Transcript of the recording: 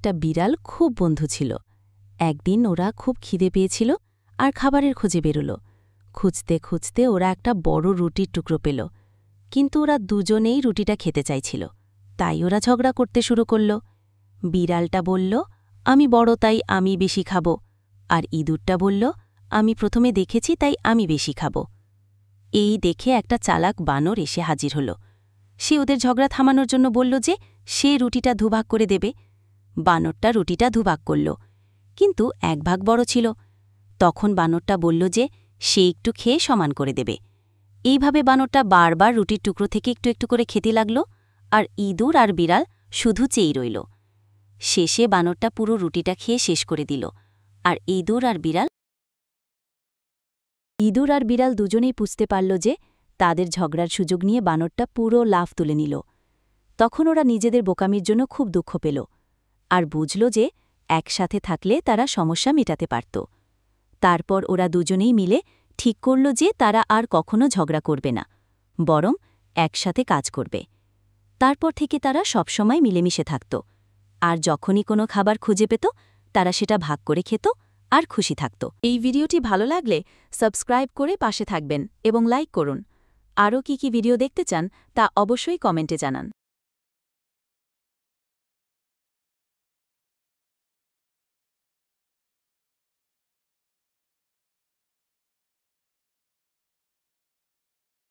একটা বিড়াল খুব বন্ধু ছিল। একদিন ওরা খুব খিদে পেয়েছিল আর খাবারের খোঁজে বেরোল। খুঁজতে খুঁজতে ওরা একটা বড় রুটির টুকরো পেল, কিন্তু ওরা দুজনেই রুটিটা খেতে চাইছিল। তাই ওরা ঝগড়া করতে শুরু করল। বিড়ালটা বলল, আমি বড় তাই আমি বেশি খাব। আর ইঁদুরটা বলল, আমি প্রথমে দেখেছি তাই আমি বেশি খাব। এই দেখে একটা চালাক বানর এসে হাজির হল। সে ওদের ঝগড়া থামানোর জন্য বলল যে সে রুটিটা দুভাগ করে দেবে। বানরটা রুটিটা দুভাগ করল, কিন্তু এক ভাগ বড় ছিল। তখন বানরটা বলল যে সে একটু খেয়ে সমান করে দেবে। এইভাবে বানরটা বারবার রুটির টুকরো থেকে একটু একটু করে খেতে লাগল, আর ইঁদুর আর বিড়াল শুধু চেয়েই রইল। শেষে বানরটা পুরো রুটিটা খেয়ে শেষ করে দিল, আর ইঁদুর আর বিড়াল দুজনেই বুঝতে পারল যে তাদের ঝগড়ার সুযোগ নিয়ে বানরটা পুরো লাফ তুলে নিল। তখন ওরা নিজেদের বোকামির জন্য খুব দুঃখ পেল, আর বুঝল যে একসাথে থাকলে তারা সমস্যা মেটাতে পারত। তারপর ওরা দুজনেই মিলে ঠিক করল যে তারা আর কখনো ঝগড়া করবে না, বরং একসাথে কাজ করবে। তারপর থেকে তারা সবসময় মিলেমিশে থাকত, আর যখনই কোনো খাবার খুঁজে পেত তারা সেটা ভাগ করে খেত আর খুশি থাকত। এই ভিডিওটি ভালো লাগলে সাবস্ক্রাইব করে পাশে থাকবেন এবং লাইক করুন। আরও কি ভিডিও দেখতে চান তা অবশ্যই কমেন্টে জানান।